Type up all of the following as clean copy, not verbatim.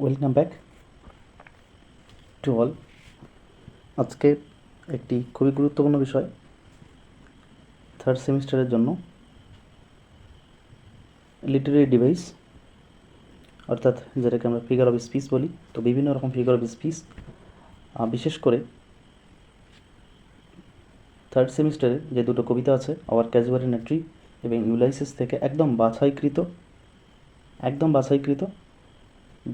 Welcome back to all. আজকে একটি খুবই গুরুত্বপূর্ণ বিষয় থার্ড সেমিস্টারের জন্য লিটারেরি ডিভাইস, অর্থাৎ যেটাকে আমরা ফিগার অফ স্পিচ বলি। তো বিভিন্ন রকম ফিগার অফ স্পিচ, বিশেষ করে থার্ড সেমিস্টারে যে দুটো কবিতা আছে, আওয়ার ক্যাজুয়ালিনেট্রি এবং ইউলাইসিস থেকে একদম বাছাইকৃত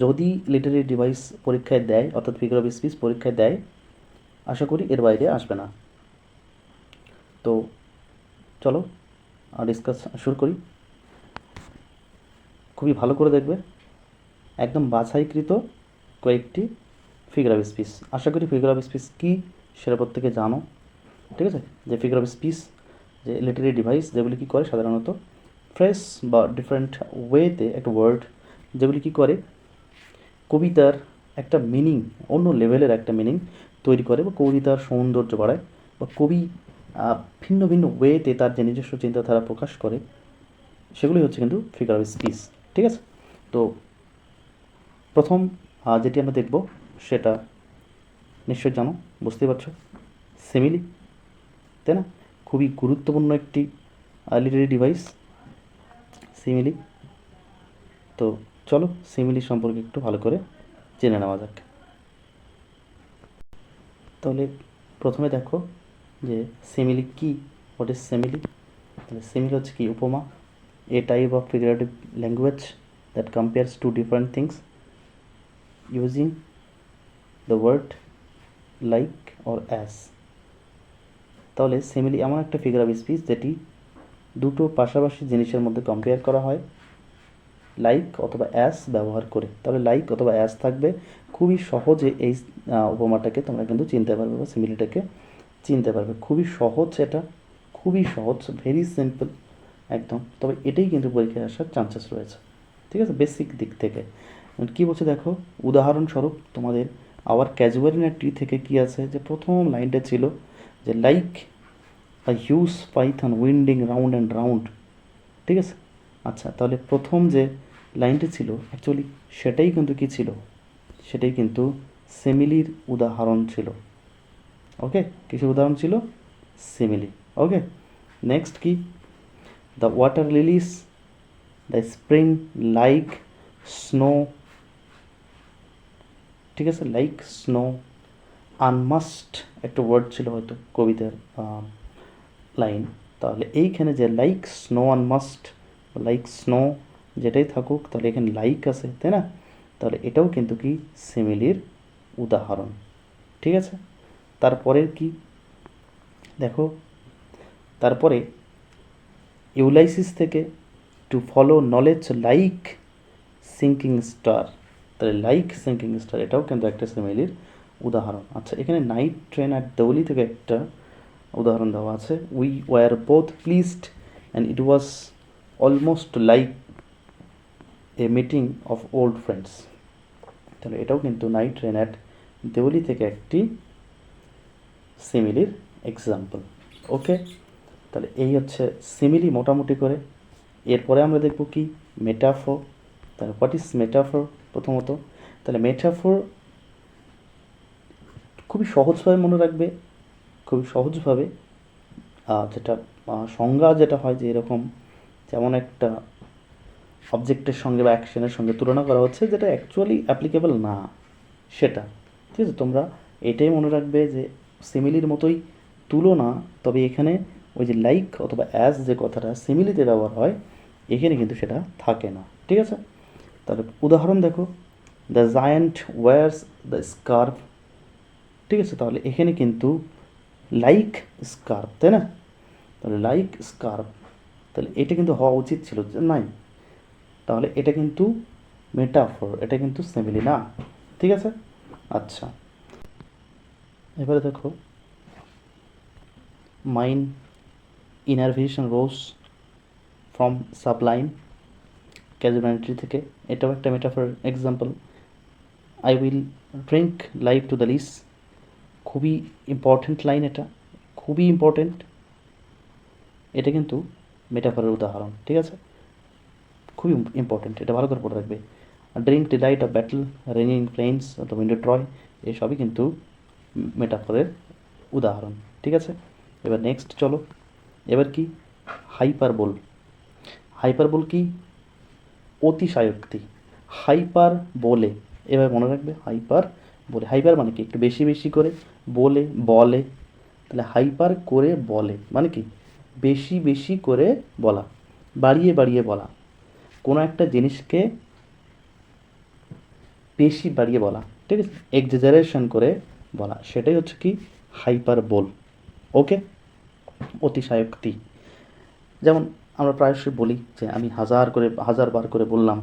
যদি লিটারেরি ডিভাইস পরীক্ষায় দেয়, অর্থাৎ ফিগার অফ স্পিচ পরীক্ষায় দেয়, আশা করি এর বাইরে আসবে না। তো চলো ডিসকাস শুরু করি। খুবই ভালো করে দেখবে, একদম বাছাইকৃত কয়েকটি ফিগার অফ স্পিচ। আশা করি ফিগার অফ স্পিচ কী সেটা প্রত্যেকে জানো, ঠিক আছে? যে ফিগার অফ স্পিচ, যে লিটারেরি ডিভাইস যেগুলি কী করে, সাধারণত ফ্রেশ বা ডিফারেন্ট ওয়েতে একটা ওয়ার্ড, যেগুলি কী করে কবিতার একটা মিনিং, অন্য লেভেলের একটা মিনিং তৈরি করে, বা কবিতার সৌন্দর্য বাড়ায়, বা কবি ভিন্ন ভিন্ন ওয়েতে তার যে নিজস্ব চিন্তাধারা প্রকাশ করে, সেগুলি হচ্ছে কিন্তু ফিগার অফ স্পিচ, ঠিক আছে? তো প্রথম যেটি আমরা দেখব সেটা নিশ্চয় জানো, বুঝতেই পারছো, সিমিলি, তাই না? খুবই গুরুত্বপূর্ণ একটি লিটারি ডিভাইস সিমিলি। তো চলো সিমিলি সম্পর্কে একটু ভালো করে জেনে নেওয়া যাক। তাহলে প্রথমে দেখো যে সিমিলি কি, হোয়াট ইজ সিমিলি। তাহলে সিমিলি হচ্ছে কি, উপমা, a type of figurative language that compares two different things using the word like or as. তাহলে সিমিলি এমন একটা ফিগার অফ স্পিচ যেটি দুটো পাশাপাশি জিনিসের মধ্যে কম্পেয়ার করা হয় লাইক অথবা অ্যাস ব্যবহার করে। তাহলে লাইক অথবা অ্যাস থাকবে, খুবই সহজে এই উপমাটাকে তোমরা কিন্তু চিনতে পারবে, বা সিমিলিটাকে চিনতে পারবে। খুবই সহজ, এটা খুবই সহজ, ভেরি সিম্পল একদম। তবে এটাই কিন্তু পরীক্ষায় আসার চান্সেস রয়েছে, ঠিক আছে, বেসিক দিক থেকে। কী বলছে দেখো, উদাহরণস্বরূপ তোমাদের আওয়ার ক্যাজুয়ালিনেট্রি থেকে কি আছে, যে প্রথম লাইনটা ছিল যে like a huge Python winding round and round, ঠিক আছে? আচ্ছা, তাহলে প্রথম যে লাইনটি ছিল অ্যাকচুয়ালি সেটাই কিন্তু কী ছিল, সেটাই কিন্তু সিমিলির উদাহরণ ছিল। ওকে, কিসের উদাহরণ ছিল? সিমিলি। ওকে, নেক্সট কি, the water Lily's the spring like snow, ঠিক আছে, লাইক স্নো। আনমাস্ট একটা ওয়ার্ড ছিল হয়তো কবিতার লাইন। তাহলে এইখানে যে লাইক স্নো আনমাস্ট, লাইক স্নো যেটাই থাকুক, তাহলে এখানে লাইক আছে, তাই না? তাহলে এটাও কিন্তু কি সিমিলির উদাহরণ, ঠিক আছে? তারপরের কি দেখো, তারপরে ইউলাইসিস থেকে to follow knowledge like sinking star. তাহলে লাইক সিঙ্কিং স্টার এটাও কিন্তু একটা সিমিলির উদাহরণ। আচ্ছা, এখানে নাইট ট্রেন অ্যাট দেউলি থেকে একটা উদাহরণ দেওয়া আছে, we were both pleased and it was almost like a meeting of old friends. তাহলে এটাও কিন্তু নাইট ট্রেন অ্যাট দেউলি থেকে একটি সিমিলির এক্সাম্পল। ওকে, তাহলে এই হচ্ছে সিমিলি মোটামুটি করে। এরপরে আমরা দেখব কি, মেটাফোর। তাহলে হোয়াট ইজ মেটাফোর প্রথমত। তাহলে মেটাফোর খুবই সহজভাবে মনে রাখবে, খুবই সহজভাবে, যেটা সংজ্ঞা যেটা হয় যে এরকম, যেমন একটা অবজেক্টের সঙ্গে বা অ্যাকশনের সঙ্গে তুলনা করা হচ্ছে যেটা অ্যাকচুয়ালি অ্যাপ্লিকেবল না, সেটা, ঠিক আছে? তোমরা এটাই মনে রাখবে যে সিমিলির মতোই তুলনা, তবে এখানে ওই যে লাইক অথবা অ্যাজ যে কথাটা সিমিলিতে ব্যবহার হয়, এখানে কিন্তু সেটা থাকে না, ঠিক আছে? তাহলে উদাহরণ দেখো, the giant wears the scarf, ঠিক আছে? তাহলে এখানে কিন্তু লাইক স্কার্ফ, তাই না? তাহলে লাইক স্কার্ফ, তাহলে এটা কিন্তু হওয়া উচিত ছিল যে নাই, তাহলে এটা কিন্তু মেটাফোর, এটা কিন্তু সিমিলি না, ঠিক আছে? আচ্ছা, এবারে দেখো, mine innervation rose from sublime, casualty থেকে, এটাও একটা metaphor example. I will drink life to the lees, খুবই ইম্পর্টেন্ট লাইন, এটা খুবই ইম্পর্টেন্ট, এটা কিন্তু মেটাফোরের উদাহরণ, ঠিক আছে? খুবই ইম্পর্টেন্ট, এটা ভালো করে পড়ে রাখবে। ড্রিঙ্ক ডিলাইট অফ ব্যাটল, রেনিং প্লেন্স অথবা উইন্ডো ট্রয়, এসবই কিন্তু মেটাফরের উদাহরণ। ঠিক আছে, এবার নেক্সট চলো। এবার কি হাইপারবোল। হাইপারবোল কি? অতিশয়োক্তি। হাইপার বলে, এবার মনে রাখবে হাইপার বলে। হাইপার মানে কি? একটু বেশি বেশি করে, বলে বলে, তাহলে হাইপার করে বলে মানে কি? বেশি বেশি করে বলা, বাড়িয়ে বাড়িয়ে বলা, কোনো একটা জিনিসকে বেশি বাড়িয়ে বলা, ঠিক আছে, এক্সাজারেশন করে বলা, সেটাই হচ্ছে কি হাইপার বোল। ওকে, অতিশয়োক্তি। যেমন আমরা প্রায়শই বলি যে আমি হাজারবার করে বললাম,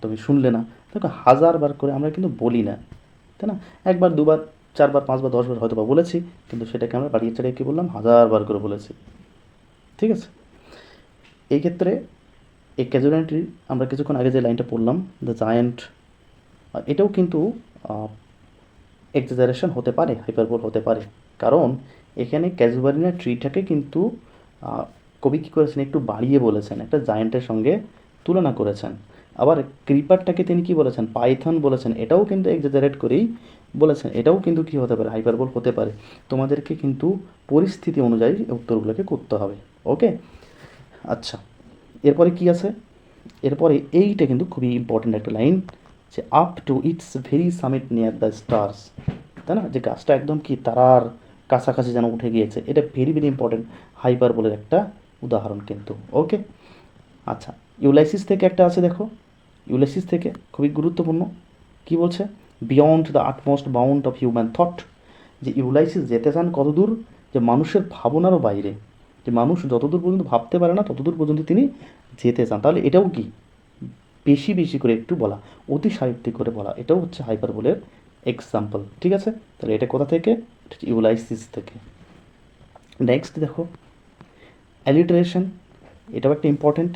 তুমি শুনলে না। দেখো, হাজারবার করে আমরা কিন্তু বলি না, তাই না? একবার, দুবার, চারবার, পাঁচবার, 10বার হয়তো বা বলেছি, কিন্তু সেটাকে আমরা বাড়িয়ে চাড়িয়ে কী বললাম? হাজারবার করে বলেছি। ঠিক আছে, এই ক্ষেত্রে এই ক্যাজুয়ালিটি আমরা কিছুক্ষণ আগে যে লাইনটা পড়লাম, দ্য জায়ান্ট, এটাও কিন্তু এক্সাজারেশন হতে পারে, হাইপারবোল হতে পারে। কারণ এখানে ক্যাজুয়ালিনা ট্রিটাকে কিন্তু কবি কী করেছেন? একটু বাড়িয়ে বলেছেন, একটা জায়ান্টের সঙ্গে তুলনা করেছেন। আবার ক্রিপারটাকে তিনি কি বলেছেন? পাইথন বলেছেন, এটাও কিন্তু এক্সাজারেট করেই বলেছেন, এটাও কিন্তু কি হতে পারে? হাইপারবোল হতে পারে। তোমাদেরকে কিন্তু পরিস্থিতি অনুযায়ী উত্তরগুলোকে করতে হবে। ওকে, আচ্ছা, এরপরে কি আছে? এরপরে এইটা কিন্তু খুবই ইম্পর্ট্যান্ট একটা লাইন, যে up to its very summit near the stars, তাই না? যে গাছটা একদম কি তারার কাছাকাছি যেন উঠে গিয়েছে, এটা ভেরি ভেরি ইম্পর্টেন্ট হাইপারবোলের একটা উদাহরণ কিন্তু। ওকে, আচ্ছা, ইউলাইসিস থেকে একটা আছে, দেখো, ইউলাইসিস থেকে খুবই গুরুত্বপূর্ণ। কি বলছে? Beyond the utmost bound of human thought, যে ইউলাইসিস যেতে চান কতদূর? যে মানুষের ভাবনারও বাইরে, যে মানুষ যতদূর পর্যন্ত ভাবতে পারে না ততদূর পর্যন্ত তিনি যেতে চান। তাহলে এটাও কি বেশি বেশি করে একটু বলা, অতিশয়োক্তি করে বলা, এটাও হচ্ছে হাইপারবোলের এক্সাম্পল। ঠিক আছে, তাহলে এটা কোথা থেকে? ইউলাইসিস থেকে। নেক্সট দেখো, অ্যালিটারেশন, এটাও একটা ইম্পর্টেন্ট।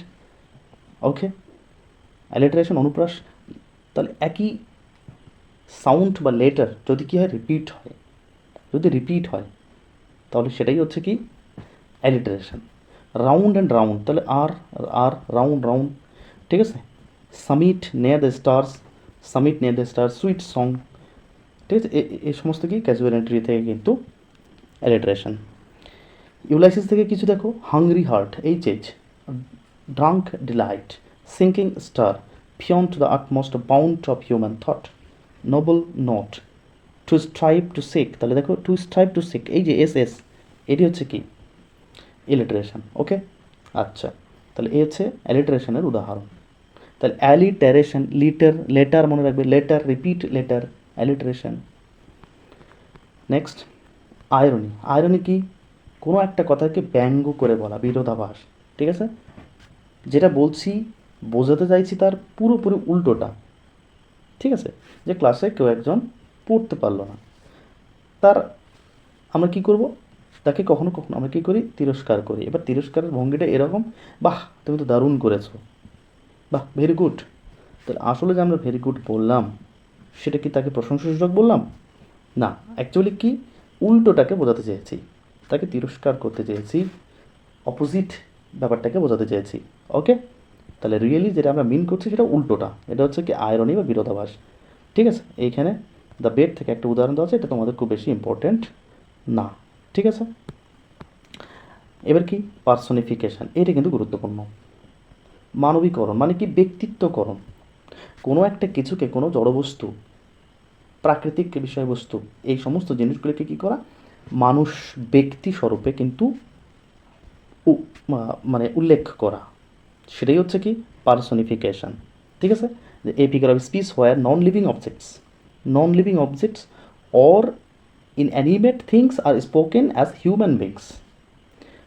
ওকে, অ্যালিটারেশন, অনুপ্রাস। তাহলে একই সাউন্ড বা লেটার যদি কী হয়? রিপিট হয়, যদি রিপিট হয় তাহলে সেটাই হচ্ছে কি অ্যালিটারেশন। রাউন্ড অ্যান্ড রাউন্ড, তাহলে আর আর, রাউন্ড রাউন্ড, ঠিক আছে। Summit near the stars, summit near the star, sweet song, ঠিক আছে। এই সমস্ত কি ক্যাজুয়ালিটি থেকে কিন্তু অ্যালিটারেশন। ইউলাইসিস থেকে কিছু দেখো, হাংরি হার্ট, এইচ, drunk delight, sinking star, beyond the utmost bound of human thought, noble note, to strive to seek, তাহলে দেখো টু স্ট্রাইভ টু সিক, এই যে এস, এটি হচ্ছে কি ইলিটারেশন। ওকে, আচ্ছা, তাহলে এই হচ্ছে অ্যালিটারেশনের উদাহরণ। তাহলে অ্যালিটারেশন, লেটার মনে রাখবে, letter, repeat letter, alliteration. Next irony. Irony কি? কোনো একটা কথাকে ব্যঙ্গ করে বলা, বিরোধাভাস। ঠিক আছে, যেটা বলছি বোঝাতে চাইছি তার পুরোপুরি উল্টোটা। ঠিক আছে, যে ক্লাসে কেউ একজন পড়তে পারলো না, তার আমরা কি করব? তাকে কখনো কখনো আমরা কী করি? তিরস্কার করি। এবার তিরস্কারের ভঙ্গিটা এরকম, বাহ তুমি তো দারুণ করেছো, বাহ ভেরি গুড। তাহলে আসলে যে আমরা ভেরি গুড বললাম, সেটা কি তাকে প্রশংসাসূচক বললাম? না, অ্যাকচুয়ালি কি উল্টোটাকে বোঝাতে চেয়েছি, তাকে তিরস্কার করতে চেয়েছি, অপোজিট ব্যাপারটাকে বোঝাতে চেয়েছি। ওকে, তাহলে রিয়েলি যেটা আমরা মিন করছি সেটা উল্টোটা, এটা হচ্ছে কি আয়রনি বা বিরোধাভাস। ঠিক আছে, এইখানে দ্য বেড থেকে একটা উদাহরণ দেওয়া আছে, এটা তোমাদের খুব বেশি ইম্পর্টেন্ট না। ঠিক আছে, এবার কি পার্সনিফিকেশান, এটা কিন্তু গুরুত্বপূর্ণ। মানবীকরণ মানে কি? ব্যক্তিত্বকরণ। কোনো একটা কিছুকে, কোনো জড়বস্তু, প্রাকৃতিক বিষয়বস্তু, এই সমস্ত জিনিসগুলিকে কী করা? মানুষ ব্যক্তি স্বরূপে কিন্তু মানে উল্লেখ করা, সেটাই হচ্ছে কি পার্সনিফিকেশান। ঠিক আছে, a figure of speech where non living objects or inanimate things are spoken as human beings.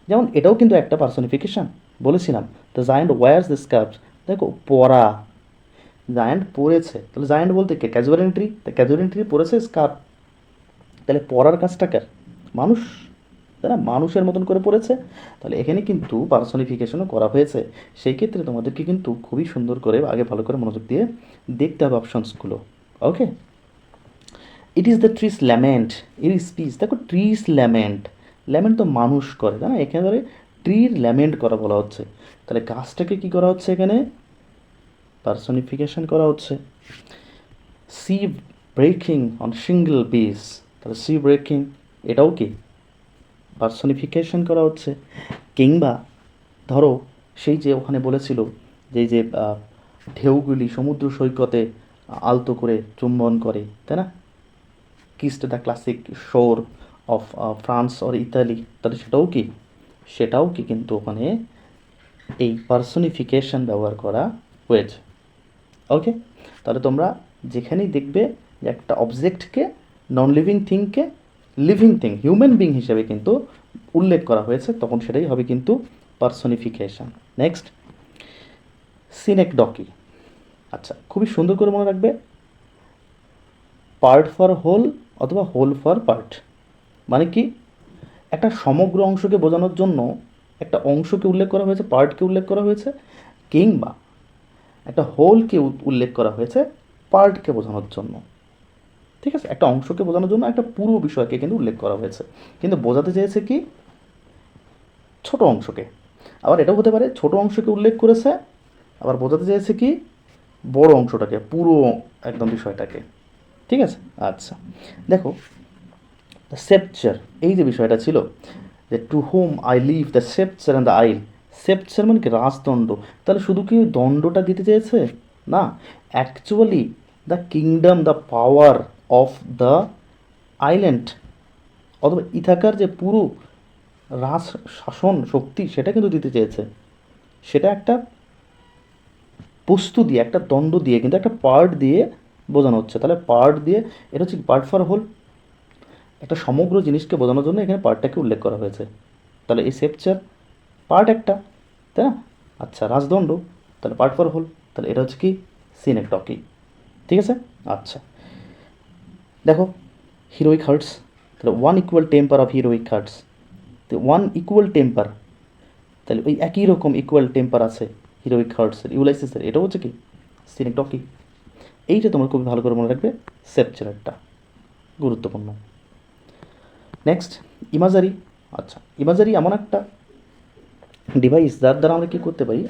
যেমন এটাও কিন্তু একটা পার্সনিফিকেশান। বলেছিলাম the giant wears the scarf, দেখো পরা, জায়ান্ট পরেছে, তাহলে জায়ান্ট বলতে কে? ক্যাজুয়াল এন্ট্রি, তা ক্যাজুয়াল এন্ট্রি পরেছে স্কার্ফ, তাহলে পরার কাজটা কার? মানুষ, তাই না? মানুষের মতন করে পড়েছে, তাহলে এখানে কিন্তু পার্সনিফিকেশনও করা হয়েছে। সেই ক্ষেত্রে তোমাদেরকে কিন্তু খুবই সুন্দর করে আগে ভালো করে মনোযোগ দিয়ে দেখতে হবে অপশানসগুলো। Okay, it is the trees lament, এর স্পিচ, দেখো ট্রিস ল্যামেন্ট, ল্যামেন্ট তো মানুষ করে, তাই না? এখানে ধরে ট্রির ল্যামেন্ট করা বলা হচ্ছে, তাহলে গাছটাকে কী করা হচ্ছে? এখানে পার্সনিফিকেশন করা হচ্ছে। সি ব্রেকিং অন সিঙ্গেল বিস, তাহলে সি ব্রেকিং এটাও কি পার্সনিফিকেশন করা হচ্ছে। কিংবা ধরো সেই যে ওখানে বলেছিল যে এই যে ঢেউগুলি সমুদ্র সৈকতে আলতো করে চুম্বন করে, তাই না, কিসড দ্য ক্লাসিক শোর অফ ফ্রান্স অর ইতালি, তাহলে সেটাও কি কিন্তু ওখানে এই পার্সনিফিকেশন ব্যবহার করা হয়েছে। ওকে, তাহলে তোমরা যেখানেই দেখবে যে একটা অবজেক্টকে, নন লিভিং থিংকে লিভিং থিং, হিউম্যান বিং হিসেবে কিন্তু উল্লেখ করা হয়েছে, তখন সেটাই হবে কিন্তু পার্সনিফিকেশন। নেক্সট, সিনেকডকি। আচ্ছা, খুবই সুন্দর করে মনে রাখবে, পার্ট ফর হোল অথবা হোল ফর পার্ট, মানে কি একটা সমগ্র অংশকে বোঝানোর জন্য একটা অংশকে উল্লেখ করা হয়েছে, পার্টকে উল্লেখ করা হয়েছে, কিংবা একটা হোলকে উল্লেখ করা হয়েছে পার্টকে বোঝানোর জন্য। ঠিক আছে, একটা অংশকে বোঝানোর জন্য একটা পুরো বিষয়কে কিন্তু উল্লেখ করা হয়েছে, কিন্তু বোঝাতে চেয়েছে কি ছোট অংশকে। আবার এটাও হতে পারে ছোট অংশকে উল্লেখ করেছে, আবার বোঝাতে চেয়েছে কি বড় অংশটাকে, পুরো একদম বিষয়টাকে। ঠিক আছে, আচ্ছা দেখো, দ্য সেপচার, এই যে বিষয়টা ছিল যে to whom I leave the sceptre and the isle, sceptre মানে কি রাজদণ্ড, তাহলে শুধু কি দণ্ডটা দিতে চেয়েছে না, actually the kingdom, the power of the island অথবা ইথাকার যে পুরো রাজ শাসন শক্তি সেটা কিন্তু দিতে চেয়েছে। সেটা একটা বস্তু দিয়ে, একটা দণ্ড দিয়ে, কিন্তু একটা পার্ট দিয়ে বোঝানো হচ্ছে। তাহলে পার্ট দিয়ে, এটা হচ্ছে পার্ট ফর হোল, একটা সমগ্র জিনিসকে বোঝানোর জন্য এখানে পার্টটাকে উল্লেখ করা হয়েছে। তাহলে এই সেপচার পার্ট একটা, তাই না? আচ্ছা, রাজদণ্ড তাহলে পার্ট ফর হোল, তাহলে এটা হচ্ছে কি সিনেকডকি। ঠিক আছে, আচ্ছা দেখো, হিরোইক হার্টস, তাহলে one equal temper of heroic hearts, তো ওয়ান ইকুয়াল টেম্পার, তাহলে ওই একই রকম ইকুয়াল টেম্পার আছে হিরোইক হার্টসের, ইউলাইসিসের, এটাও হচ্ছে কি সিনেকডকি। এইটা তোমরা খুবই ভালো করে মনে রাখবে, সেপচারটা গুরুত্বপূর্ণ। নেক্সট, ইমাজারি। আচ্ছা, ইমাজারি এমন একটা ডিভাইস যার দ্বারা আমরা কী করতে পারি,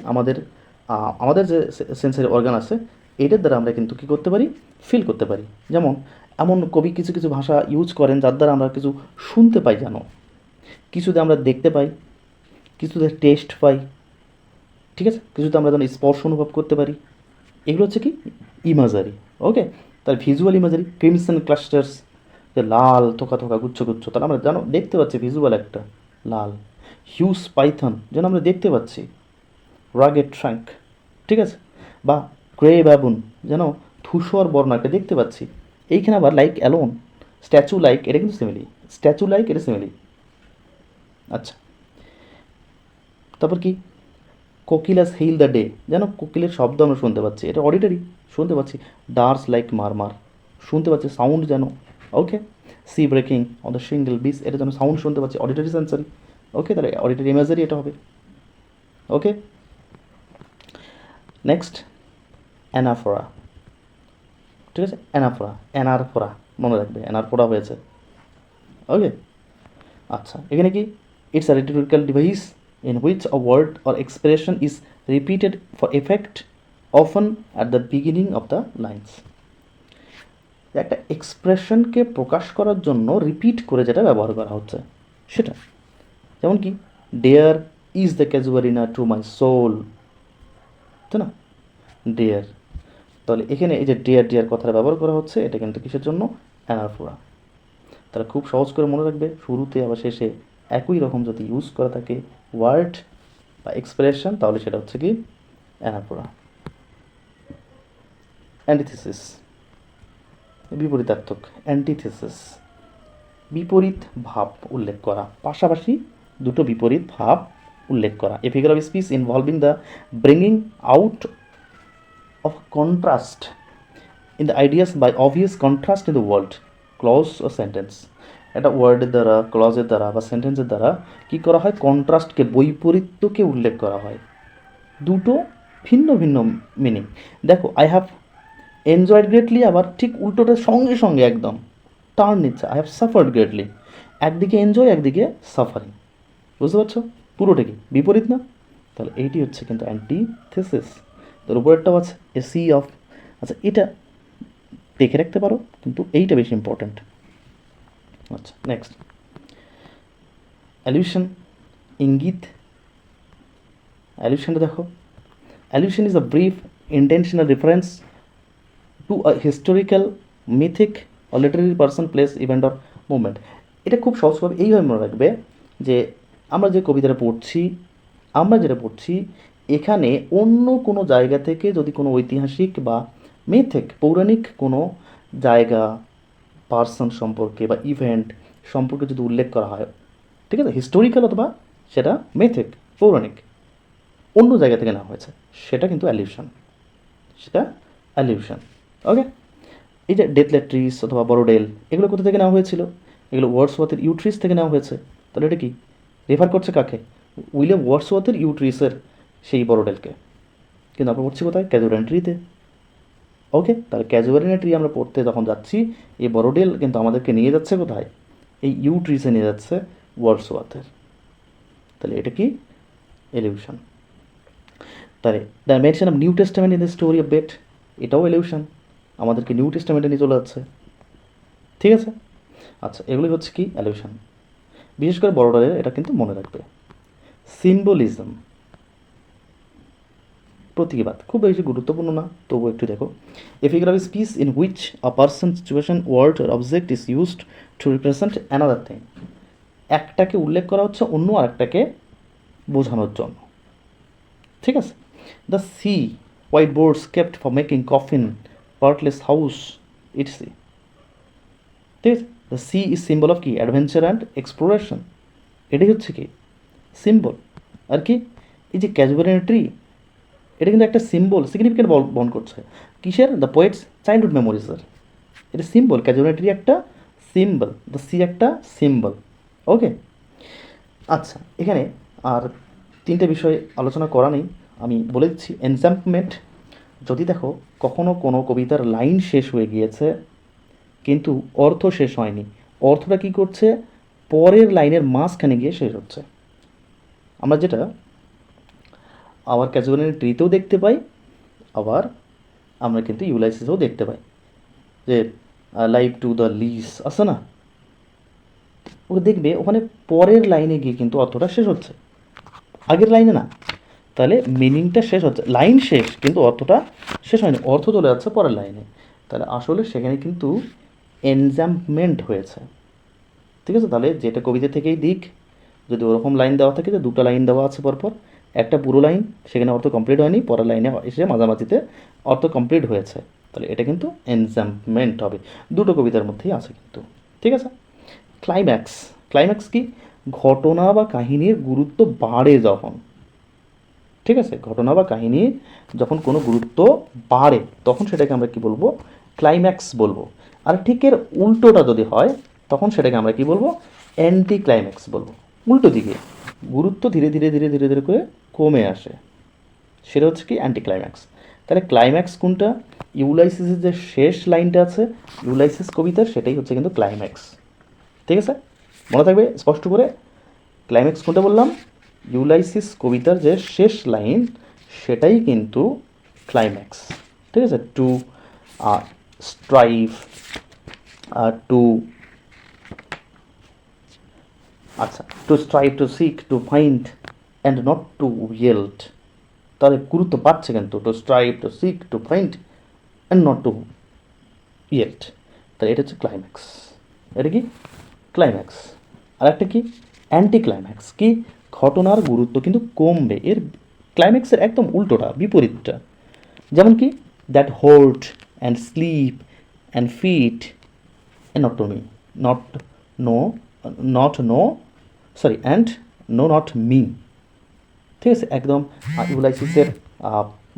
আমাদের যে সেন্সারি অর্গান আছে এটার দ্বারা আমরা কিন্তু কী করতে পারি, ফিল করতে পারি। যেমন এমন কবি কিছু কিছু ভাষা ইউজ করেন যার দ্বারা আমরা কিছু শুনতে পাই, জানো, কিছুতে আমরা দেখতে পাই, কিছুতে টেস্ট পাই, ঠিক আছে, কিছুতে আমরা যেন স্পর্শ অনুভব করতে পারি। এগুলো হচ্ছে কি ইমাজারি। ওকে, তাহলে ভিজুয়াল ইমাজারি, ক্রিমসন ক্লাস্টার্স, যে লাল থোকা থোকা গুচ্ছ গুচ্ছ, তাহলে আমরা জানো দেখতে পাচ্ছি ভিজুয়াল একটা লাল। হিউজ পাইথন যেন আমরা দেখতে পাচ্ছি, রাগেড ট্রাঙ্ক, ঠিক আছে, বা গ্রে ব্যাবুন যেন ধূসর বর্ণ একটা দেখতে পাচ্ছি। এইখানে আবার লাইক অ্যালোন, স্ট্যাচু লাইক, এটা কিন্তু সিমিলি, স্ট্যাচু লাইক এটা সিমিলি। আচ্ছা, তারপর কি কোকিলাস হিল দ্য ডে, যেন কোকিলের শব্দ আমরা শুনতে পাচ্ছি, এটা অডিটারি শুনতে পাচ্ছি। ডার্স লাইক মারমার, শুনতে পাচ্ছি সাউন্ড যেন। Okay, sea breaking on the single beach, এটা যেন সাউন্ড শুনতে পাচ্ছি, অডিটারি সেন্সারি। ওকে, তাহলে অডিটারি ইমেজারি এটা হবে। ওকে, নেক্সট অ্যানাফোরা। ঠিক আছে, অ্যানাফোরা, অ্যানারফোরা মনে রাখবে, অ্যানারফোরা হয়েছে। ওকে, আচ্ছা এখানে কি it's a rhetorical device in which a word or expression is repeated for effect, often at the beginning of the lines. একটা এক্সপ্রেশনকে প্রকাশ করার জন্য রিপিট করে যেটা ব্যবহার করা হচ্ছে সেটা, যেমন কি dear is the casuarina to my soul, তাই না, ডেয়ার। তাহলে এখানে এই যে ডেয়ার ডেয়ার কথাটা ব্যবহার করা হচ্ছে, এটা কিন্তু কিসের জন্য, অ্যানাফোরা। তাহলে খুব সহজ করে মনে রাখবে, শুরুতে আবার শেষে একই রকম যদি ইউজ করা থাকে ওয়ার্ড বা এক্সপ্রেশন, তাহলে সেটা হচ্ছে কি অ্যানাফোরা। অ্যান্টিথিসিস, বিপরীতার্থক, অ্যান্টিথিসিস বিপরীত ভাব উল্লেখ করা, পাশাপাশি দুটো বিপরীত ভাব উল্লেখ করা। A figure of speech involving the bringing out of contrast in the ideas by obvious contrast in the world, clause ও সেন্টেন্স। একটা ওয়ার্ডের দ্বারা, ক্লজের দ্বারা বা সেন্টেন্সের দ্বারা কী করা হয়, কন্ট্রাস্টকে, বৈপরীত্যকে উল্লেখ করা হয়। দুটো ভিন্ন ভিন্ন মিনিং। দেখো, আই হ্যাভ এনজয়েড গ্রেটলি, আবার ঠিক উল্টোটার সঙ্গে সঙ্গে একদম টার্ন নিচ্ছে, আই হ্যাভ সাফার্ড গ্রেটলি, একদিকে এনজয় একদিকে সাফারিং, বুঝতে পারছো, পুরোটা কি বিপরীত না? তাহলে এইটি হচ্ছে কিন্তু অ্যান্টিথিসিস, তোর উপরেরটাও আছে এ সি অফ, আচ্ছা এটা দেখে রাখতে পারো, কিন্তু এইটা বেশি ইম্পর্ট্যান্ট। আচ্ছা নেক্সট, অ্যালিউশন, ইঙ্গিত। অ্যালিউশনটা দেখো, অ্যালিউশন is a brief intentional reference to a historical, mythic or Literary person, place, event or movement. এটা খুব সহজভাবে এইভাবে মনে রাখবে যে আমরা যে কবিতাটা পড়ছি, আমরা যেটা পড়ছি এখানে অন্য কোনো জায়গা থেকে যদি কোনো ঐতিহাসিক বা মিথিক পৌরাণিক কোনো জায়গা, পার্সন সম্পর্কে বা ইভেন্ট সম্পর্কে যদি উল্লেখ করা হয়, ঠিক আছে, হিস্টোরিক্যাল অথবা সেটা মিথিক পৌরাণিক অন্য জায়গা থেকে নেওয়া হয়েছে, সেটা কিন্তু অ্যালিউশন, সেটা অ্যালিউশন। ওকে, এই যে ডেথলেট্রিস অথবা বড়োডেল, এগুলো কোথা থেকে নেওয়া হয়েছিল? এগুলো ওয়ার্ডসওয়ার্থের ইউট্রিস থেকে নেওয়া হয়েছে। তাহলে এটা কি রেফার করছে কাকে? উইলিয়াম ওয়ার্ডসওয়ার্থের ইউট্রিসের সেই বড়োডেলকে। কিন্তু আমরা পড়ছি কোথায়? ক্যাজুয়ালিটিতে। ওকে, তাহলে ক্যাজুয়ালিটি আমরা পড়তে যখন যাচ্ছি, এই বড়োডেল কিন্তু আমাদেরকে নিয়ে যাচ্ছে কোথায়? এই ইউট্রিসে নিয়ে যাচ্ছে ওয়ার্ডসওয়ার্থের। তাহলে এটা কি? এলিউশন। তাহলে the mention of new testament in the story of bet, এটাও এলিউশন, আমাদেরকে নিউ টেস্টামেন্টে নিয়ে চলে যাচ্ছে। ঠিক আছে, আচ্ছা এগুলি হচ্ছে কি অ্যালিউশন। বিশেষ করে বড়োডেলের এটা কিন্তু মনে রাখবে। সিম্বলিজম, প্রতীকবাদ, খুব বেশি গুরুত্বপূর্ণ না, তবু একটু দেখো। A figure of speech in which a person, situation, word or object is used to represent another thing. একটাকে উল্লেখ করা হচ্ছে অন্য আরেকটাকে বোঝানোর জন্য। ঠিক আছে, the sea, white boards kept for making coffin, portless house, etc. ঠিক আছে, the sea is symbol of কি? Adventure and exploration. এটাই হচ্ছে কি সিম্বল। আর কি এই যে ক্যাজুয়ালিটি ট্রি, এটা কিন্তু একটা সিম্বল, সিগনিফিকেন্ট বহন করছে কিসের? দ্য পোয়েটস চাইল্ডহুড মেমোরিজের। এটা সিম্বল, ক্যাজুয়ালিটি একটা সিম্বল, দ্য সি একটা সিম্বল। ওকে, আচ্ছা এখানে আর তিনটে বিষয় আলোচনা করা নেই, আমি বলে দিচ্ছি। এনজাম্পমেন্ট, যদি দেখো কখনো কোনো কবিতার লাইন শেষ হয়ে গিয়েছে কিন্তু অর্থ শেষ হয়নি, অর্থটা কি করছে? পরের লাইনের মাঝখানে গিয়ে শেষ হচ্ছে। আমরা যেটা আবার ক্যাজুয়ালিটি ট্রিতেও দেখতে পাই, আবার আমরা কিন্তু ইউলাইসিসেও দেখতে পাই যে লাইভ টু দ্য লিস আছে না, ওকে দেখবে ওখানে পরের লাইনে গিয়ে কিন্তু অর্থটা শেষ হচ্ছে, আগের লাইনে না। তাহলে মিনিংটা শেষ হচ্ছে, লাইন শেষ কিন্তু অর্থটা শেষ হয়নি, অর্থ চলে যাচ্ছে পরের লাইনে। তাহলে আসলে সেখানে কিন্তু এনজাম্পমেন্ট হয়েছে। ঠিক আছে, তাহলে যেটা কবিতা থেকেই দিক, যদি ওরকম লাইন দেওয়া থাকে যে দুটো লাইন দেওয়া আছে পরপর, একটা পুরো লাইন সেখানে অর্থ কমপ্লিট হয়নি, পরের লাইনে এসে মাঝামাঝিতে অর্থ কমপ্লিট হয়েছে, তাহলে এটা কিন্তু এনজাম্পমেন্ট হবে। দুটো কবিতার মধ্যেই আছে কিন্তু। ঠিক আছে, ক্লাইম্যাক্স, ক্লাইম্যাক্স কি? ঘটনা বা কাহিনীর গুরুত্ব বাড়ে যখন। ঠিক আছে, ঘটনা বা কাহিনী যখন কোনো গুরুত্ব বাড়ে তখন সেটাকে আমরা কি বলবো? ক্লাইম্যাক্স বলবো। আর ঠিক এর উল্টোটা যদি হয় তখন সেটাকে আমরা কি বলবো? অ্যান্টি ক্লাইম্যাক্স বলবো। উল্টো দিকে গুরুত্ব ধীরে ধীরে ধীরে ধীরে ধীরে করে কমে আসে, সেটা হচ্ছে কি অ্যান্টি ক্লাইম্যাক্স। তাহলে ক্লাইম্যাক্স কোনটা? ইউলাইসিসের যে শেষ লাইনটা আছে ইউলাইসিস কবিতার, সেটাই হচ্ছে কিন্তু ক্লাইম্যাক্স। ঠিক আছে, মনে থাকবে স্পষ্ট করে। ক্লাইম্যাক্স কোনটা বললাম? ইউলাইসিস কবিতার যে শেষ লাইন সেটাই কিন্তু ক্লাইম্যাক্স। ঠিক আছে, টু স্ট্রাইভ, টু, আচ্ছা to strive, to seek, to find and not to yield. তাহলে গুরুত্ব পাচ্ছে কিন্তু to strive, to seek, to find and not to yield. তাহলে এটা হচ্ছে ক্লাইম্যাক্স। এটা কি? ক্লাইম্যাক্স। আর একটা কি? Anti climax. কি? ঘটনার গুরুত্ব কিন্তু কমবে, এর ক্লাইম্যাক্সের একদম উল্টোটা, বিপরীতটা। যেমন কি? That hoard and sleep and feed and not to me, not know, not know, sorry and know not me. ঠিক আছে, একদম ইউলাইসিসের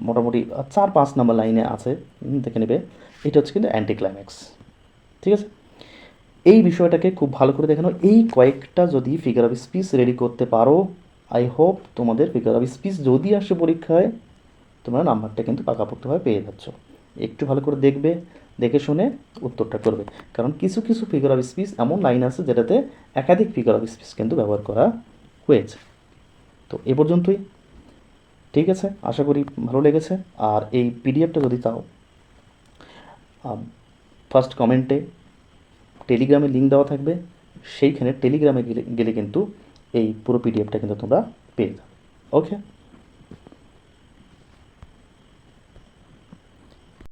মোটামুটি 4-5 নম্বর লাইনে আছে, দেখে নেবে। এটা হচ্ছে কিন্তু অ্যান্টি ক্লাইম্যাক্স। ঠিক আছে, এই বিষয়টাকে খুব ভালো করে দেখানো। এই কয়েকটা যদি ফিগার অফ স্পিচ রেডি করতে পারো, আই হোপ তোমাদের ফিগার অফ স্পিচ যদি আসে পরীক্ষায় তোমরা নাম্বারটা কিন্তু পাকাপোক্তভাবে পেয়ে যাচ্ছ। একটু ভালো করে দেখবে, দেখে শুনে উত্তরটা করবে, কারণ কিছু কিছু ফিগার অফ স্পিচ এমন লাইন আছে যেটাতে একাধিক ফিগার অফ স্পিচ কিন্তু ব্যবহার করা হয়েছে। তো এ পর্যন্তই। ঠিক আছে, আশা করি ভালো লেগেছে। আর এই পিডিএফটা যদি চাও, ফার্স্ট কমেন্টে টেলিগ্রামে লিঙ্ক দেওয়া থাকবে, সেইখানে টেলিগ্রামে গেলে কিন্তু এই পুরো পিডিএফটা কিন্তু তোমরা পেয়ে যাবে। ওকে।